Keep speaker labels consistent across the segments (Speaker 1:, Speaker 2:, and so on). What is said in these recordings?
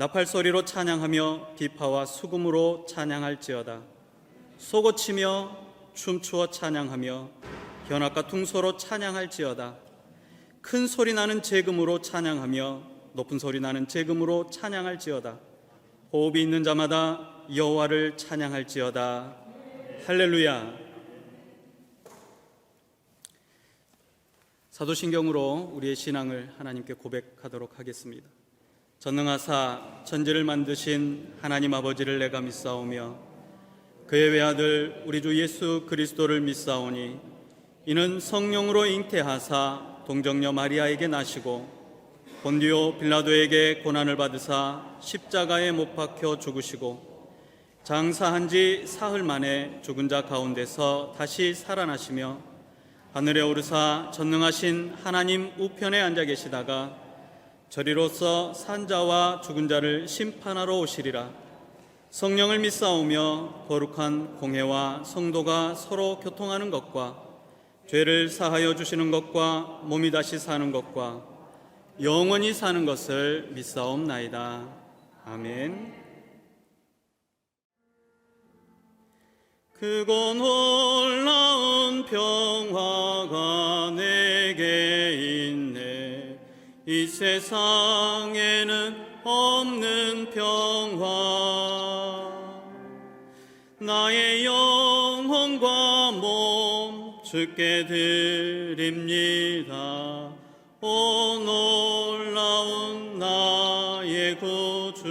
Speaker 1: 나팔소리로 찬양하며 비파와 수금으로 찬양할지어다. 소고치며 춤추어 찬양하며 현악과 둥소로 찬양할지어다. 큰 소리 나는 제금으로 찬양하며 높은 소리 나는 제금으로 찬양할지어다. 호흡이 있는 자마다 여호와를 찬양할지어다. 할렐루야. 사도신경으로 우리의 신앙을 하나님께 고백하도록 하겠습니다. 전능하사 천지를 만드신 하나님 아버지를 내가 믿사오며 그의 외아들 우리 주 예수 그리스도를 믿사오니 이는 성령으로 잉태하사 동정녀 마리아에게 나시고 본디오 빌라도에게 고난을 받으사 십자가에 못 박혀 죽으시고 장사한 지 사흘 만에 죽은 자 가운데서 다시 살아나시며 하늘에 오르사 전능하신 하나님 우편에 앉아 계시다가 저리로서 산자와 죽은 자를 심판하러 오시리라. 성령을 믿사오며 거룩한 공회와 성도가 서로 교통하는 것과 죄를 사하여 주시는 것과 몸이 다시 사는 것과 영원히 사는 것을 믿사옵나이다. 아멘. 크고 놀라운 평화가 내게 있네. 이 세상에는 없는 평화. 나의 영혼과 몸 주께 드립니다. 오 놀라운 나의 구주.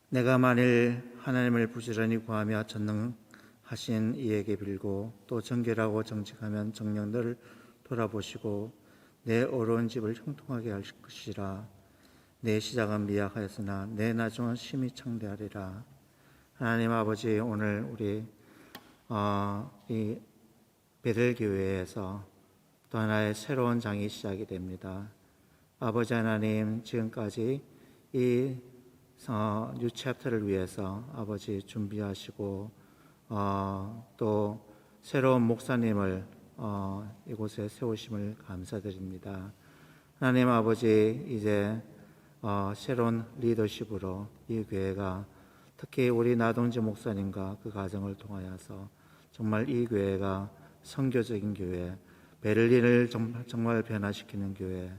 Speaker 2: 내가 만일 하나님을 부지런히 구하며 전능하신 이에게 빌고 또 정결하고 정직하면 정령들을 돌아보시고 내 어려운 집을 형통하게 할 것이라. 내 시작은 미약하였으나 내 나중은 심히 창대하리라. 하나님 아버지, 오늘 우리 이 베델교회에서 또 하나의 새로운 장이 시작이 됩니다. 아버지 하나님, 지금까지 이 뉴 챕터를 위해서 아버지 준비하시고 또 새로운 목사님을 이곳에 세우심을 감사드립니다. 하나님 아버지, 이제 새로운 리더십으로 이 교회가 특히 우리 나동지 목사님과 그 가정을 통하여서 정말 이 교회가 선교적인 교회, 베를린을 정말 변화시키는 교회,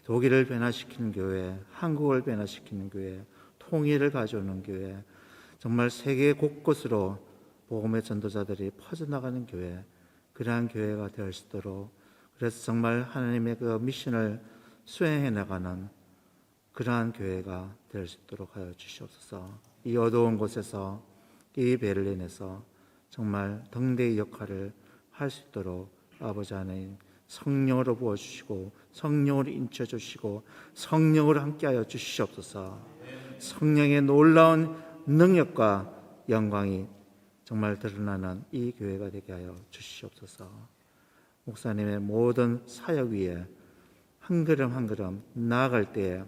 Speaker 2: 독일을 변화시키는 교회, 한국을 변화시키는 교회, 통일을 가져오는 교회, 정말 세계 곳곳으로 복음의 전도자들이 퍼져나가는 교회, 그러한 교회가 될 수 있도록, 그래서 정말 하나님의 그 미션을 수행해 나가는 그러한 교회가 될 수 있도록 하여 주시옵소서. 이 어두운 곳에서, 이 베를린에서 정말 등대의 역할을 할 수 있도록 아버지 하나님 성령으로 부어주시고 성령으로 인쳐주시고 성령으로 함께하여 주시옵소서. 성령의 놀라운 능력과 영광이 정말 드러나는 이 교회가 되게 하여 주시옵소서. 목사님의 모든 사역 위에 한 걸음 한 걸음 나아갈 때에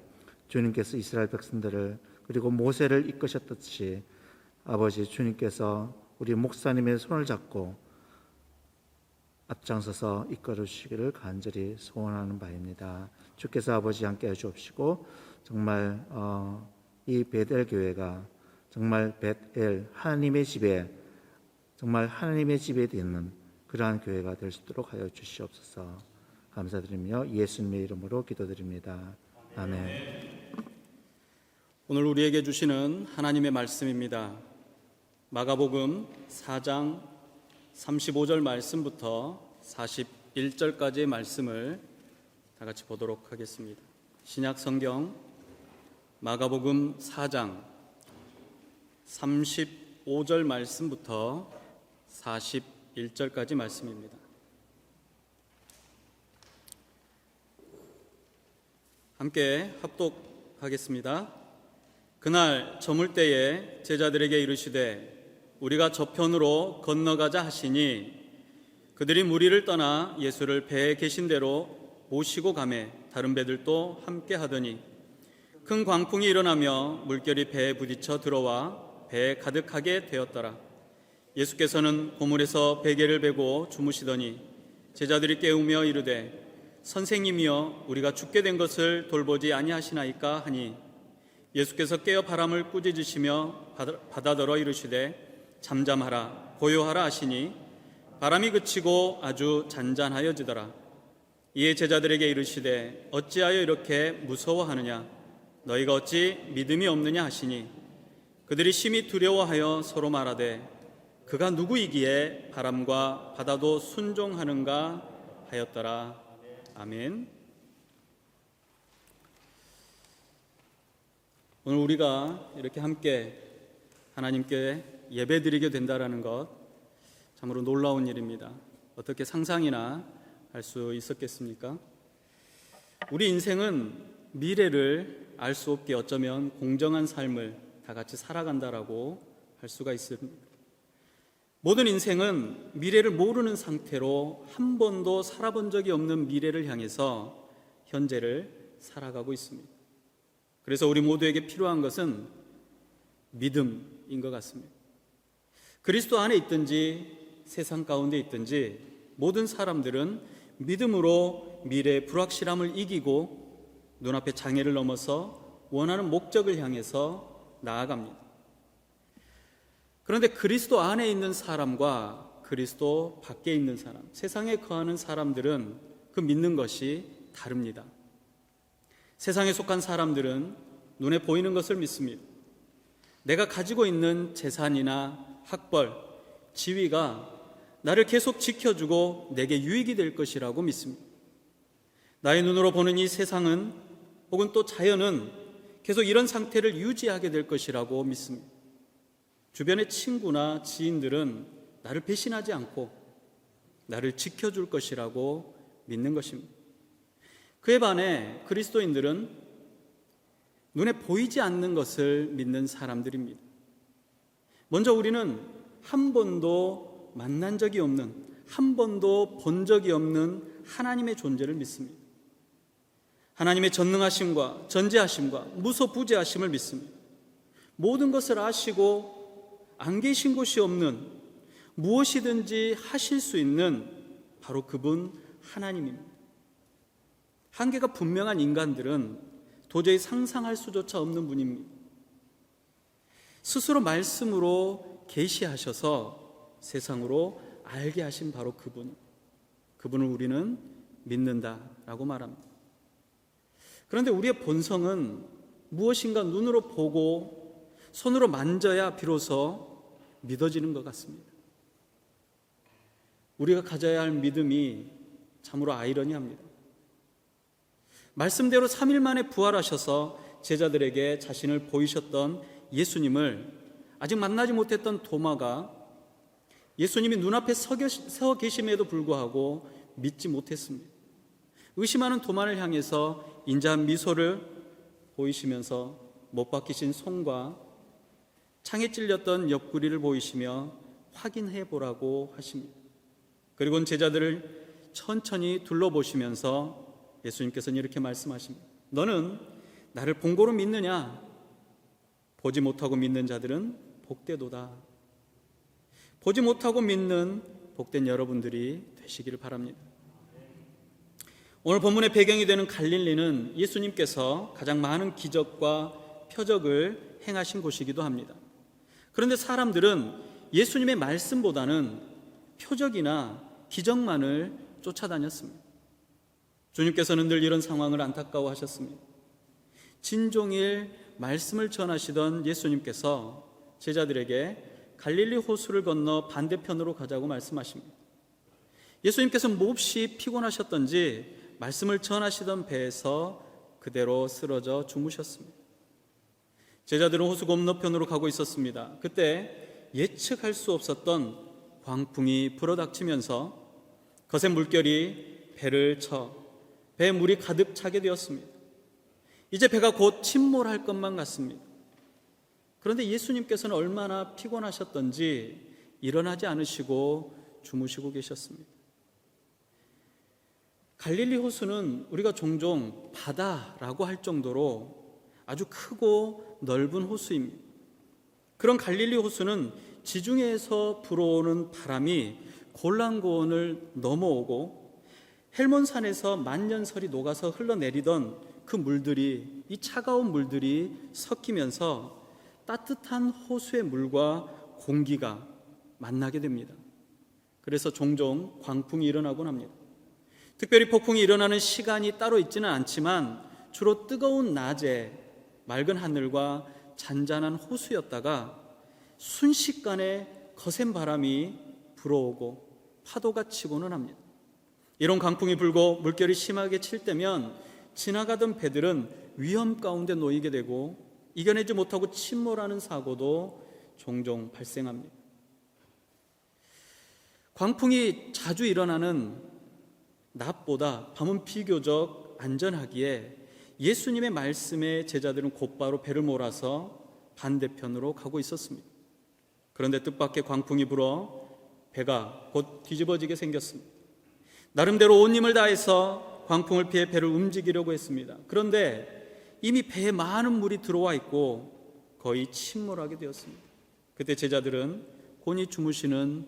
Speaker 2: 주님께서 이스라엘 백성들을 그리고 모세를 이끄셨듯이 아버지 주님께서 우리 목사님의 손을 잡고 앞장서서 이끌어 주시기를 간절히 소원하는 바입니다. 주께서 아버지 함께 해주옵시고 정말 이 베델 교회가 정말 베델 하나님의 집에 정말 하나님의 집에 있는 그러한 교회가 될 수 있도록 하여 주시옵소서. 감사드리며 예수님의 이름으로 기도드립니다. 아멘.
Speaker 1: 오늘 우리에게 주시는 하나님의 말씀입니다. 마가복음 4장 35절 말씀부터 41절까지의 말씀을 다 같이 보도록 하겠습니다. 신약 성경 마가복음 4장 35절 말씀부터 41절까지 말씀입니다. 함께 합독하겠습니다. 그날 저물 때에 제자들에게 이르시되 우리가 저편으로 건너가자 하시니 그들이 무리를 떠나 예수를 배에 계신 대로 모시고 가매 다른 배들도 함께 하더니 큰 광풍이 일어나며 물결이 배에 부딪혀 들어와 배에 가득하게 되었더라. 예수께서는 고물에서 베개를 베고 주무시더니 제자들이 깨우며 이르되 선생님이여 우리가 죽게 된 것을 돌보지 아니하시나이까 하니 예수께서 깨어 바람을 꾸짖으시며 바다더러 이르시되 잠잠하라 고요하라 하시니 바람이 그치고 아주 잔잔하여지더라. 이에 제자들에게 이르시되 어찌하여 이렇게 무서워하느냐 너희가 어찌 믿음이 없느냐 하시니 그들이 심히 두려워하여 서로 말하되 그가 누구이기에 바람과 바다도 순종하는가 하였더라. 아멘. 오늘 우리가 이렇게 함께 하나님께 예배드리게 된다라는 것 참으로 놀라운 일입니다. 어떻게 상상이나 할 수 있었겠습니까? 우리 인생은 미래를 알 수 없게 어쩌면 공정한 삶을 다 같이 살아간다라고 할 수가 있습니다. 모든 인생은 미래를 모르는 상태로 한 번도 살아본 적이 없는 미래를 향해서 현재를 살아가고 있습니다. 그래서 우리 모두에게 필요한 것은 믿음인 것 같습니다. 그리스도 안에 있든지 세상 가운데 있든지 모든 사람들은 믿음으로 미래의 불확실함을 이기고 눈앞의 장애를 넘어서 원하는 목적을 향해서 나아갑니다. 그런데 그리스도 안에 있는 사람과 그리스도 밖에 있는 사람, 세상에 거하는 사람들은 그 믿는 것이 다릅니다. 세상에 속한 사람들은 눈에 보이는 것을 믿습니다. 내가 가지고 있는 재산이나 학벌, 지위가 나를 계속 지켜주고 내게 유익이 될 것이라고 믿습니다. 나의 눈으로 보는 이 세상은 혹은 또 자연은 계속 이런 상태를 유지하게 될 것이라고 믿습니다. 주변의 친구나 지인들은 나를 배신하지 않고 나를 지켜줄 것이라고 믿는 것입니다. 그에 반해 그리스도인들은 눈에 보이지 않는 것을 믿는 사람들입니다. 먼저 우리는 한 번도 만난 적이 없는, 한 번도 본 적이 없는 하나님의 존재를 믿습니다. 하나님의 전능하심과 전지하심과 무소부재하심을 믿습니다. 모든 것을 아시고 안 계신 곳이 없는, 무엇이든지 하실 수 있는 바로 그분 하나님입니다. 한계가 분명한 인간들은 도저히 상상할 수조차 없는 분입니다. 스스로 말씀으로 계시하셔서 세상으로 알게 하신 바로 그분을 우리는 믿는다라고 말합니다. 그런데 우리의 본성은 무엇인가 눈으로 보고 손으로 만져야 비로소 믿어지는 것 같습니다. 우리가 가져야 할 믿음이 참으로 아이러니합니다. 말씀대로 3일 만에 부활하셔서 제자들에게 자신을 보이셨던 예수님을 아직 만나지 못했던 도마가 예수님이 눈앞에 서 계심에도 불구하고 믿지 못했습니다. 의심하는 도마를 향해서 인자한 미소를 보이시면서 못 박히신 손과 창에 찔렸던 옆구리를 보이시며 확인해 보라고 하십니다. 그리고는 제자들을 천천히 둘러보시면서 예수님께서는 이렇게 말씀하십니다. 너는 나를 본고로 믿느냐? 보지 못하고 믿는 자들은 복되도다. 보지 못하고 믿는 복된 여러분들이 되시기를 바랍니다. 오늘 본문의 배경이 되는 갈릴리는 예수님께서 가장 많은 기적과 표적을 행하신 곳이기도 합니다. 그런데 사람들은 예수님의 말씀보다는 표적이나 기적만을 쫓아다녔습니다. 주님께서는 늘 이런 상황을 안타까워하셨습니다. 진종일 말씀을 전하시던 예수님께서 제자들에게 갈릴리 호수를 건너 반대편으로 가자고 말씀하십니다. 예수님께서 몹시 피곤하셨던지 말씀을 전하시던 배에서 그대로 쓰러져 주무셨습니다. 제자들은 호수 건너편으로 가고 있었습니다. 그때 예측할 수 없었던 광풍이 불어닥치면서 거센 물결이 배를 쳐 배에 물이 가득 차게 되었습니다. 이제 배가 곧 침몰할 것만 같습니다. 그런데 예수님께서는 얼마나 피곤하셨던지 일어나지 않으시고 주무시고 계셨습니다. 갈릴리 호수는 우리가 종종 바다라고 할 정도로 아주 크고 넓은 호수입니다. 그런 갈릴리 호수는 지중해에서 불어오는 바람이 골란고원을 넘어오고 헬몬산에서 만년설이 녹아서 흘러내리던 그 물들이, 이 차가운 물들이 섞이면서 따뜻한 호수의 물과 공기가 만나게 됩니다. 그래서 종종 광풍이 일어나곤 합니다. 특별히 폭풍이 일어나는 시간이 따로 있지는 않지만 주로 뜨거운 낮에 맑은 하늘과 잔잔한 호수였다가 순식간에 거센 바람이 불어오고 파도가 치고는 합니다. 이런 강풍이 불고 물결이 심하게 칠 때면 지나가던 배들은 위험 가운데 놓이게 되고 이겨내지 못하고 침몰하는 사고도 종종 발생합니다. 광풍이 자주 일어나는 낮보다 밤은 비교적 안전하기에 예수님의 말씀에 제자들은 곧바로 배를 몰아서 반대편으로 가고 있었습니다. 그런데 뜻밖의 광풍이 불어 배가 곧 뒤집어지게 생겼습니다. 나름대로 온 힘을 다해서 광풍을 피해 배를 움직이려고 했습니다. 그런데 이미 배에 많은 물이 들어와 있고 거의 침몰하게 되었습니다. 그때 제자들은 곤히 주무시는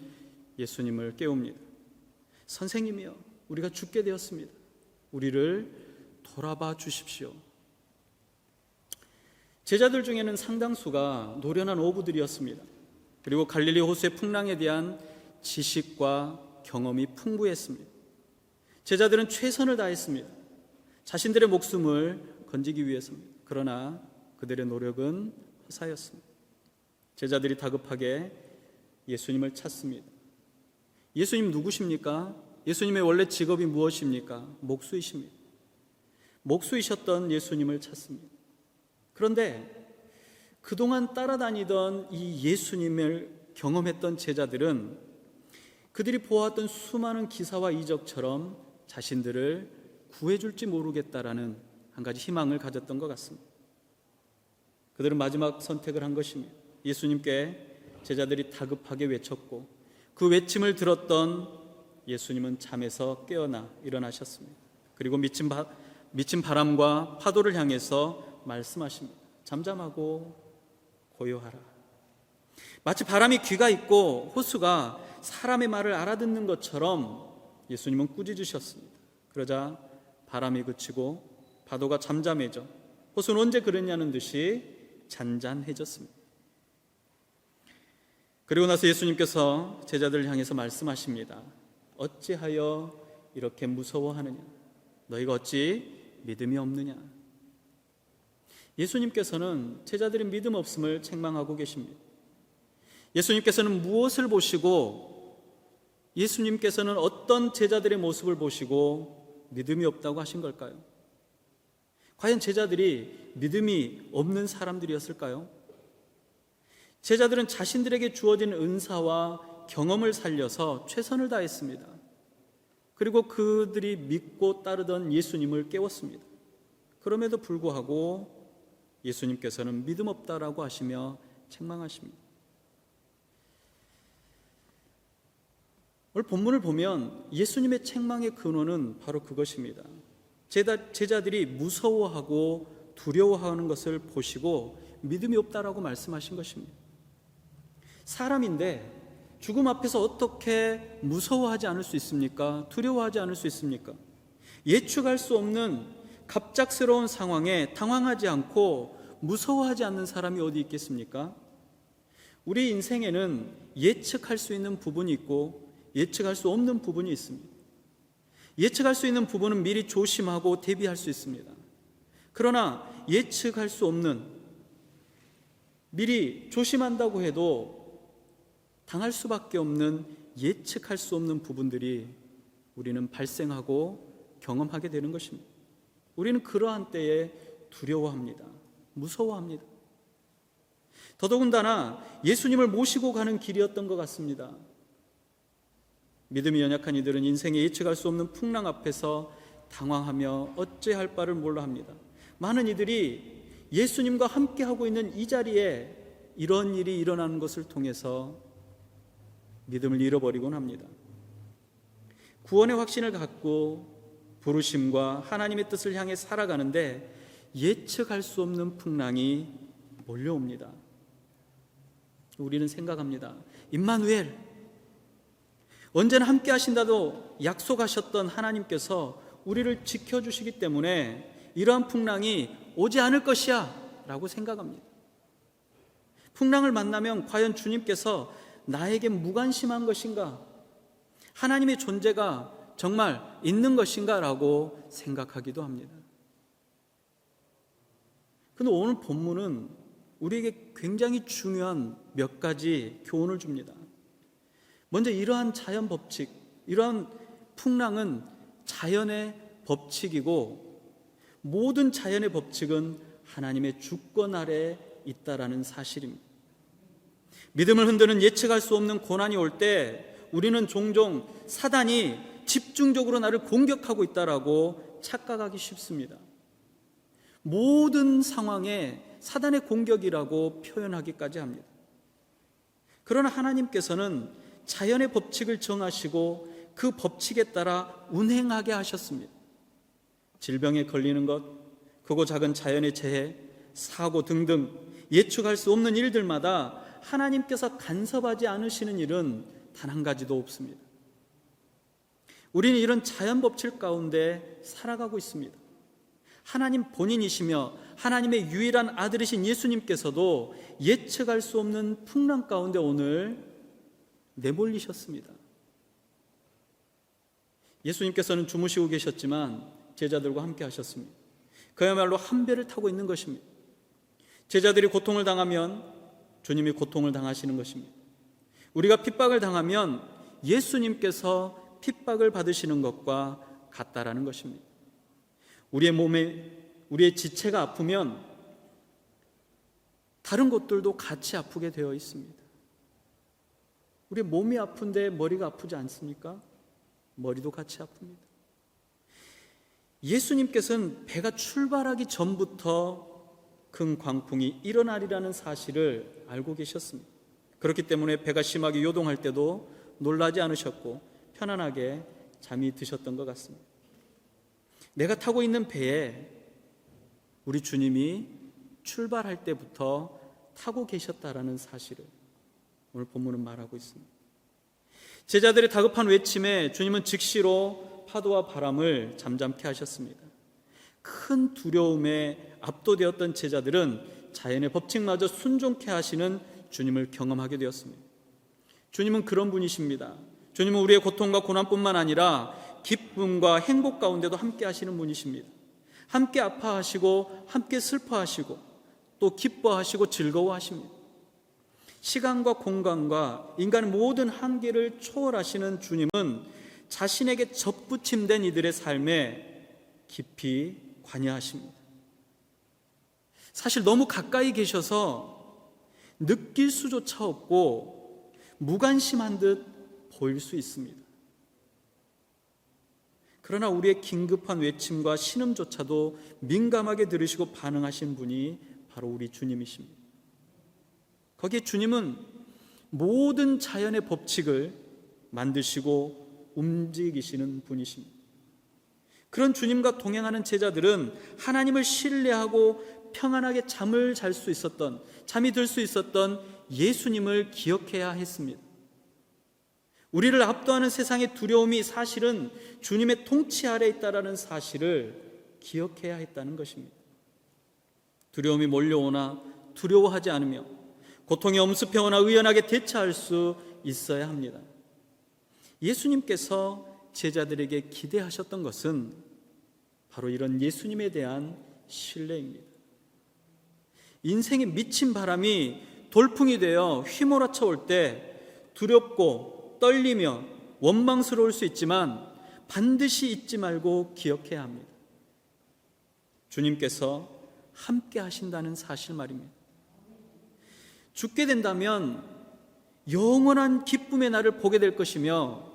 Speaker 1: 예수님을 깨웁니다. 선생님이여, 우리가 죽게 되었습니다. 우리를 돌아봐 주십시오. 제자들 중에는 상당수가 노련한 어부들이었습니다. 그리고 갈릴리 호수의 풍랑에 대한 지식과 경험이 풍부했습니다. 제자들은 최선을 다했습니다. 자신들의 목숨을 건지기 위해서입니다. 그러나 그들의 노력은 허사였습니다. 제자들이 다급하게 예수님을 찾습니다. 예수님 누구십니까? 예수님의 원래 직업이 무엇입니까? 목수이십니다. 목수이셨던 예수님을 찾습니다. 그런데 그동안 따라다니던 이 예수님을 경험했던 제자들은 그들이 보았던 수많은 기사와 이적처럼 자신들을 구해줄지 모르겠다라는 한 가지 희망을 가졌던 것 같습니다. 그들은 마지막 선택을 한 것입니다. 예수님께 제자들이 다급하게 외쳤고 그 외침을 들었던 예수님은 잠에서 깨어나 일어나셨습니다. 그리고 미친 바람과 파도를 향해서 말씀하십니다. 잠잠하고 고요하라. 마치 바람이 귀가 있고 호수가 사람의 말을 알아듣는 것처럼 예수님은 꾸짖으셨습니다. 그러자 바람이 그치고 파도가 잠잠해져 호수는 언제 그랬냐는 듯이 잔잔해졌습니다. 그리고 나서 예수님께서 제자들을 향해서 말씀하십니다. 어찌하여 이렇게 무서워하느냐? 너희가 어찌 믿음이 없느냐? 예수님께서는 제자들의 믿음 없음을 책망하고 계십니다. 예수님께서는 무엇을 보시고, 예수님께서는 어떤 제자들의 모습을 보시고 믿음이 없다고 하신 걸까요? 과연 제자들이 믿음이 없는 사람들이었을까요? 제자들은 자신들에게 주어진 은사와 경험을 살려서 최선을 다했습니다. 그리고 그들이 믿고 따르던 예수님을 깨웠습니다. 그럼에도 불구하고 예수님께서는 믿음 없다라고 하시며 책망하십니다. 오늘 본문을 보면 예수님의 책망의 근원은 바로 그것입니다. 제자들이 무서워하고 두려워하는 것을 보시고 믿음이 없다라고 말씀하신 것입니다. 사람인데 죽음 앞에서 어떻게 무서워하지 않을 수 있습니까? 두려워하지 않을 수 있습니까? 예측할 수 없는 갑작스러운 상황에 당황하지 않고 무서워하지 않는 사람이 어디 있겠습니까? 우리 인생에는 예측할 수 있는 부분이 있고 예측할 수 없는 부분이 있습니다. 예측할 수 있는 부분은 미리 조심하고 대비할 수 있습니다. 그러나 예측할 수 없는, 미리 조심한다고 해도 당할 수밖에 없는 예측할 수 없는 부분들이 우리는 발생하고 경험하게 되는 것입니다. 우리는 그러한 때에 두려워합니다. 무서워합니다. 더더군다나 예수님을 모시고 가는 길이었던 것 같습니다. 믿음이 연약한 이들은 인생에 예측할 수 없는 풍랑 앞에서 당황하며 어찌할 바를 몰라 합니다. 많은 이들이 예수님과 함께하고 있는 이 자리에 이런 일이 일어나는 것을 통해서 믿음을 잃어버리곤 합니다. 구원의 확신을 갖고 부르심과 하나님의 뜻을 향해 살아가는데 예측할 수 없는 풍랑이 몰려옵니다. 우리는 생각합니다. 임마누엘, 언제나 함께 하신다도 약속하셨던 하나님께서 우리를 지켜주시기 때문에 이러한 풍랑이 오지 않을 것이야 라고 생각합니다. 풍랑을 만나면 과연 주님께서 나에게 무관심한 것인가? 하나님의 존재가 정말 있는 것인가? 라고 생각하기도 합니다. 그런데 오늘 본문은 우리에게 굉장히 중요한 몇 가지 교훈을 줍니다. 먼저 이러한 자연 법칙, 이러한 풍랑은 자연의 법칙이고 모든 자연의 법칙은 하나님의 주권 아래 있다라는 사실입니다. 믿음을 흔드는 예측할 수 없는 고난이 올 때 우리는 종종 사단이 집중적으로 나를 공격하고 있다라고 착각하기 쉽습니다. 모든 상황에 사단의 공격이라고 표현하기까지 합니다. 그러나 하나님께서는 자연의 법칙을 정하시고 그 법칙에 따라 운행하게 하셨습니다. 질병에 걸리는 것, 크고 작은 자연의 재해, 사고 등등 예측할 수 없는 일들마다 하나님께서 간섭하지 않으시는 일은 단 한 가지도 없습니다. 우리는 이런 자연 법칙 가운데 살아가고 있습니다. 하나님 본인이시며 하나님의 유일한 아들이신 예수님께서도 예측할 수 없는 풍랑 가운데 오늘 내몰리셨습니다. 예수님께서는 주무시고 계셨지만 제자들과 함께 하셨습니다. 그야말로 한 배를 타고 있는 것입니다. 제자들이 고통을 당하면 주님이 고통을 당하시는 것입니다. 우리가 핍박을 당하면 예수님께서 핍박을 받으시는 것과 같다라는 것입니다. 우리의 몸에, 우리의 지체가 아프면 다른 곳들도 같이 아프게 되어 있습니다. 우리 몸이 아픈데 머리가 아프지 않습니까? 머리도 같이 아픕니다. 예수님께서는 배가 출발하기 전부터 큰 광풍이 일어나리라는 사실을 알고 계셨습니다. 그렇기 때문에 배가 심하게 요동할 때도 놀라지 않으셨고 편안하게 잠이 드셨던 것 같습니다. 내가 타고 있는 배에 우리 주님이 출발할 때부터 타고 계셨다라는 사실을 오늘 본문은 말하고 있습니다. 제자들의 다급한 외침에 주님은 즉시로 파도와 바람을 잠잠케 하셨습니다. 큰 두려움에 압도되었던 제자들은 자연의 법칙마저 순종케 하시는 주님을 경험하게 되었습니다. 주님은 그런 분이십니다. 주님은 우리의 고통과 고난뿐만 아니라 기쁨과 행복 가운데도 함께 하시는 분이십니다. 함께 아파하시고 함께 슬퍼하시고 또 기뻐하시고 즐거워하십니다. 시간과 공간과 인간의 모든 한계를 초월하시는 주님은 자신에게 접붙임된 이들의 삶에 깊이 관여하십니다. 사실 너무 가까이 계셔서 느낄 수조차 없고 무관심한 듯 보일 수 있습니다. 그러나 우리의 긴급한 외침과 신음조차도 민감하게 들으시고 반응하신 분이 바로 우리 주님이십니다. 거기에 주님은 모든 자연의 법칙을 만드시고 움직이시는 분이십니다. 그런 주님과 동행하는 제자들은 하나님을 신뢰하고 평안하게 잠을 잘 수 있었던, 잠이 들 수 있었던 예수님을 기억해야 했습니다. 우리를 압도하는 세상의 두려움이 사실은 주님의 통치 아래 있다라는 사실을 기억해야 했다는 것입니다. 두려움이 몰려오나 두려워하지 않으며 고통이 엄습해오나 의연하게 대처할 수 있어야 합니다. 예수님께서 제자들에게 기대하셨던 것은 바로 이런 예수님에 대한 신뢰입니다. 인생의 미친 바람이 돌풍이 되어 휘몰아쳐 올 때 두렵고 떨리며 원망스러울 수 있지만 반드시 잊지 말고 기억해야 합니다. 주님께서 함께 하신다는 사실 말입니다. 죽게 된다면 영원한 기쁨의 날을 보게 될 것이며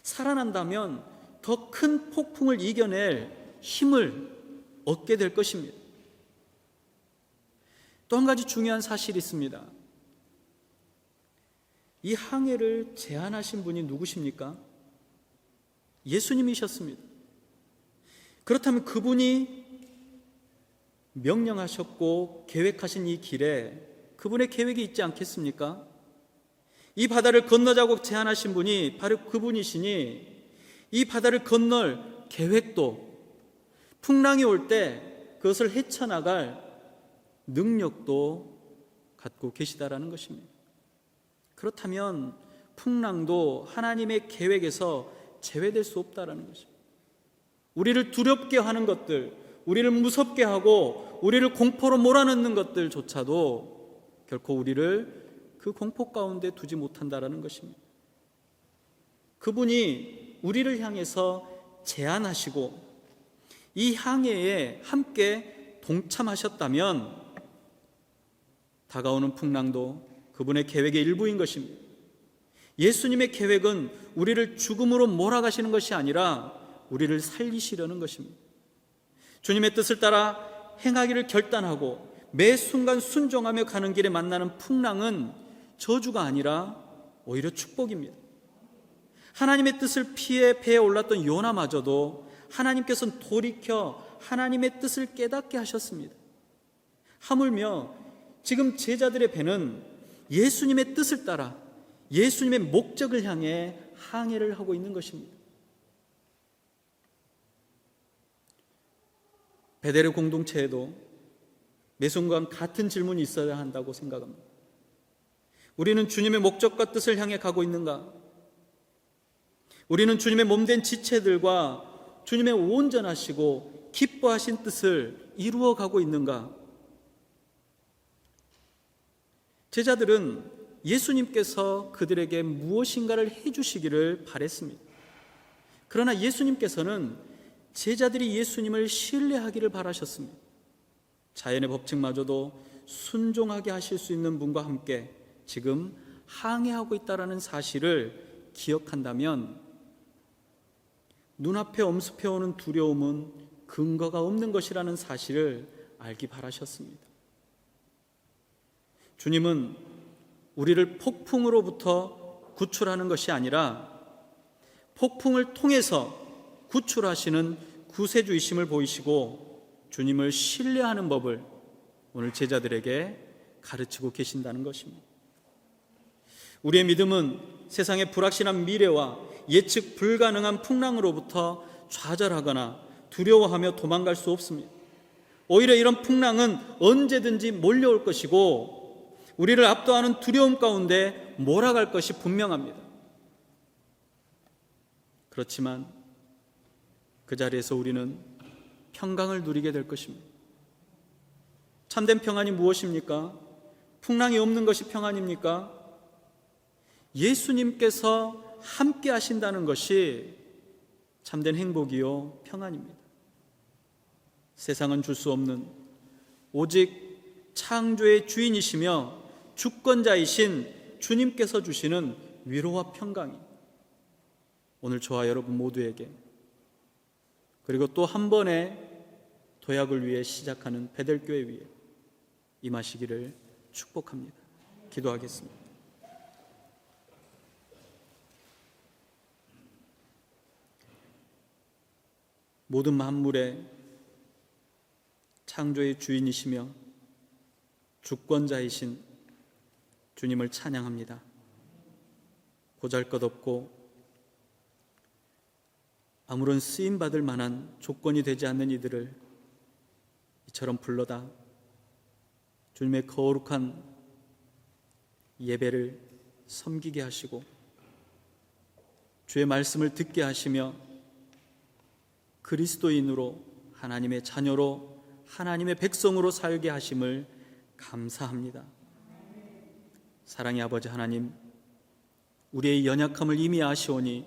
Speaker 1: 살아난다면 더 큰 폭풍을 이겨낼 힘을 얻게 될 것입니다. 또 한 가지 중요한 사실이 있습니다. 이 항해를 제안하신 분이 누구십니까? 예수님이셨습니다. 그렇다면 그분이 명령하셨고 계획하신 이 길에 그분의 계획이 있지 않겠습니까? 이 바다를 건너자고 제안하신 분이 바로 그분이시니 이 바다를 건널 계획도, 풍랑이 올 때 그것을 헤쳐나갈 능력도 갖고 계시다라는 것입니다. 그렇다면 풍랑도 하나님의 계획에서 제외될 수 없다라는 것입니다. 우리를 두렵게 하는 것들, 우리를 무섭게 하고 우리를 공포로 몰아넣는 것들조차도 결코 우리를 그 공포 가운데 두지 못한다라는 것입니다. 그분이 우리를 향해서 제안하시고 이 항해에 함께 동참하셨다면 다가오는 풍랑도 그분의 계획의 일부인 것입니다. 예수님의 계획은 우리를 죽음으로 몰아가시는 것이 아니라 우리를 살리시려는 것입니다. 주님의 뜻을 따라 행하기를 결단하고 매 순간 순종하며 가는 길에 만나는 풍랑은 저주가 아니라 오히려 축복입니다. 하나님의 뜻을 피해 배에 올랐던 요나마저도 하나님께서는 돌이켜 하나님의 뜻을 깨닫게 하셨습니다. 하물며 지금 제자들의 배는 예수님의 뜻을 따라 예수님의 목적을 향해 항해를 하고 있는 것입니다. 베델의 공동체에도 매 순간 같은 질문이 있어야 한다고 생각합니다. 우리는 주님의 목적과 뜻을 향해 가고 있는가? 우리는 주님의 몸된 지체들과 주님의 온전하시고 기뻐하신 뜻을 이루어 가고 있는가? 제자들은 예수님께서 그들에게 무엇인가를 해주시기를 바랬습니다. 그러나 예수님께서는 제자들이 예수님을 신뢰하기를 바라셨습니다. 자연의 법칙마저도 순종하게 하실 수 있는 분과 함께 지금 항해하고 있다는 사실을 기억한다면 눈앞에 엄습해오는 두려움은 근거가 없는 것이라는 사실을 알기 바라셨습니다. 주님은 우리를 폭풍으로부터 구출하는 것이 아니라 폭풍을 통해서 구출하시는 구세주이심을 보이시고 주님을 신뢰하는 법을 오늘 제자들에게 가르치고 계신다는 것입니다. 우리의 믿음은 세상의 불확실한 미래와 예측 불가능한 풍랑으로부터 좌절하거나 두려워하며 도망갈 수 없습니다. 오히려 이런 풍랑은 언제든지 몰려올 것이고 우리를 압도하는 두려움 가운데 몰아갈 것이 분명합니다. 그렇지만 그 자리에서 우리는 평강을 누리게 될 것입니다. 참된 평안이 무엇입니까? 풍랑이 없는 것이 평안입니까? 예수님께서 함께 하신다는 것이 참된 행복이요 평안입니다. 세상은 줄 수 없는 오직 창조의 주인이시며 주권자이신 주님께서 주시는 위로와 평강이 오늘 저와 여러분 모두에게 그리고 또 한 번의 도약을 위해 시작하는 베델교회 위에 임하시기를 축복합니다. 기도하겠습니다. 모든 만물의 창조의 주인이시며 주권자이신 주님을 찬양합니다. 보잘것없고 아무런 쓰임받을 만한 조건이 되지 않는 이들을 이처럼 불러다 주님의 거룩한 예배를 섬기게 하시고 주의 말씀을 듣게 하시며 그리스도인으로 하나님의 자녀로 하나님의 백성으로 살게 하심을 감사합니다. 사랑의 아버지 하나님, 우리의 연약함을 이미 아시오니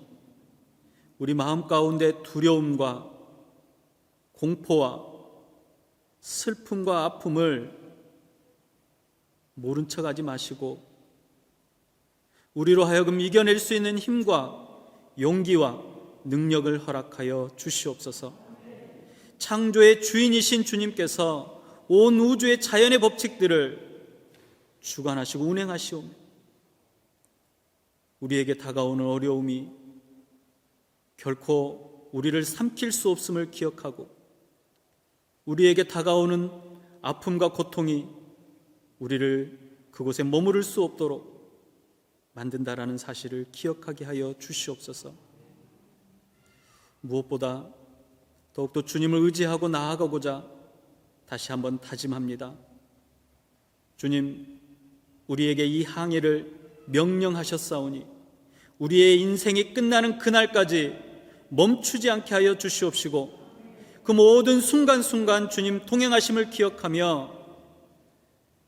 Speaker 1: 우리 마음 가운데 두려움과 공포와 슬픔과 아픔을 모른 척하지 마시고 우리로 하여금 이겨낼 수 있는 힘과 용기와 능력을 허락하여 주시옵소서. 창조의 주인이신 주님께서 온 우주의 자연의 법칙들을 주관하시고 운행하시오며 우리에게 다가오는 어려움이 결코 우리를 삼킬 수 없음을 기억하고 우리에게 다가오는 아픔과 고통이 우리를 그곳에 머무를 수 없도록 만든다라는 사실을 기억하게 하여 주시옵소서. 무엇보다 더욱더 주님을 의지하고 나아가고자 다시 한번 다짐합니다. 주님, 우리에게 이 항해를 명령하셨사오니 우리의 인생이 끝나는 그날까지 멈추지 않게 하여 주시옵시고 그 모든 순간순간 주님 동행하심을 기억하며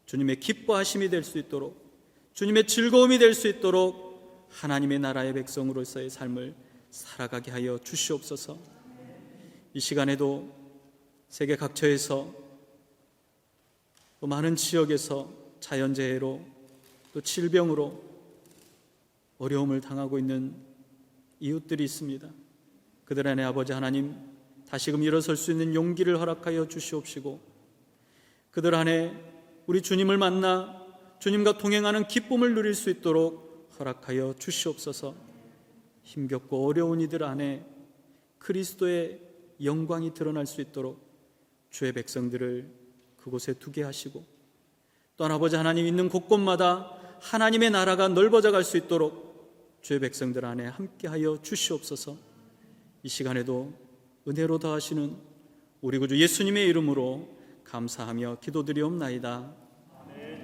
Speaker 1: 주님의 기뻐하심이 될 수 있도록, 주님의 즐거움이 될 수 있도록 하나님의 나라의 백성으로서의 삶을 살아가게 하여 주시옵소서. 이 시간에도 세계 각처에서 또 많은 지역에서 자연재해로 또 질병으로 어려움을 당하고 있는 이웃들이 있습니다. 그들 안에 아버지 하나님 다시금 일어설 수 있는 용기를 허락하여 주시옵시고 그들 안에 우리 주님을 만나 주님과 동행하는 기쁨을 누릴 수 있도록 허락하여 주시옵소서. 힘겹고 어려운 이들 안에 그리스도의 영광이 드러날 수 있도록 주의 백성들을 그곳에 두게 하시고 또한 아버지 하나님 있는 곳곳마다 하나님의 나라가 넓어져 갈 수 있도록 주의 백성들 안에 함께하여 주시옵소서. 이 시간에도 은혜로 더하시는 우리 구주 예수님의 이름으로 감사하며 기도드리옵나이다.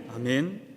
Speaker 1: 아멘.